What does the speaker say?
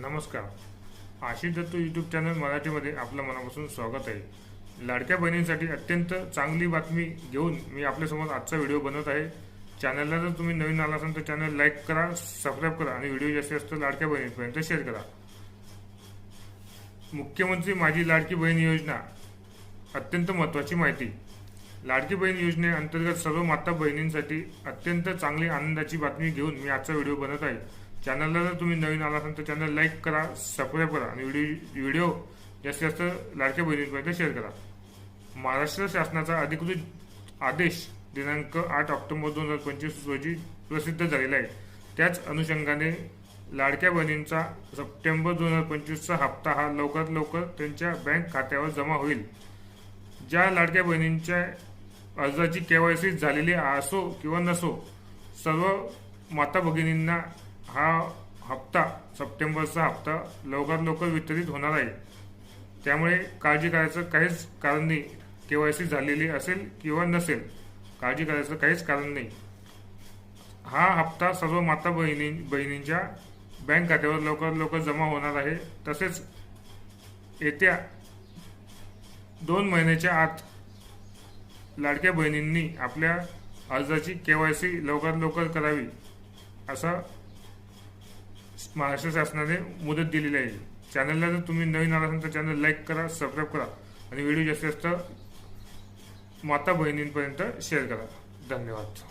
नमस्कार. Ashish Dattu YouTube channel मराठीमध्ये आपलं मनापासून स्वागत आहे. लाडक्या बहिणींसाठी अत्यंत चांगली बातमी घेऊन मी आपल्यासमोर आजचा व्हिडिओ बनवत आहे. चॅनलला जर तुम्ही नवीन आला असाल तर चॅनल लाईक करा, सबस्क्राईब करा आणि व्हिडिओ जास्तीत जास्त लाडक्या बहिणींपर्यंत शेअर करा. मुख्यमंत्री माझी लाडकी बहीण योजना अत्यंत महत्त्वाची माहिती. लाडकी बहीण योजनेअंतर्गत सर्व माता बहिणींसाठी अत्यंत चांगली आनंदाची बातमी घेऊन मी आजचा व्हिडिओ बनवत आहे. चॅनलला जर तुम्ही नवीन आला असाल तर चॅनल लाईक करा, सबस्क्राईब करा आणि व्हिडिओ जास्तीत जास्त लाडक्या बहिणींपर्यंत शेअर करा. महाराष्ट्र शासनाचा अधिकृत आदेश दिनांक 8 ऑक्टोबर 2025 रोजी प्रसिद्ध झालेला आहे. त्याच अनुषंगाने लाडक्या बहिणींचा सप्टेंबर 2025चा हप्ता हा लवकरात लवकर त्यांच्या बँक खात्यावर जमा होईल. ज्या लाडक्या बहिणींच्या अर्जाची KYC झालेली असो किंवा नसो, सर्व माता भगिनींना हा हप्ता सप्टेंबरचा हप्ता लवकरात लवकर वितरित होणार आहे. त्यामुळे काळजी करायचं काहीच कारण नाही. KYC झालेली असेल किंवा नसेल, काळजी करायचं काहीच कारण नाही. हा हप्ता सर्व माता बहिणींच्या बँक खात्यावर लवकरात लवकर जमा होणार आहे. तसेच येत्या 2 महिन्याच्या आत लाडक्या बहिणींनी आपल्या अर्जाची KYC लवकरात लवकर करावी असा महाराष्ट्र शासनाने मुदत दिलेली आहे. चॅनलला जर तुम्ही नवीन आला असाल तर चॅनल लाईक करा, सबस्क्राईब करा आणि व्हिडिओ जास्तीत जास्त माता बहिणींपर्यंत शेअर करा. धन्यवाद.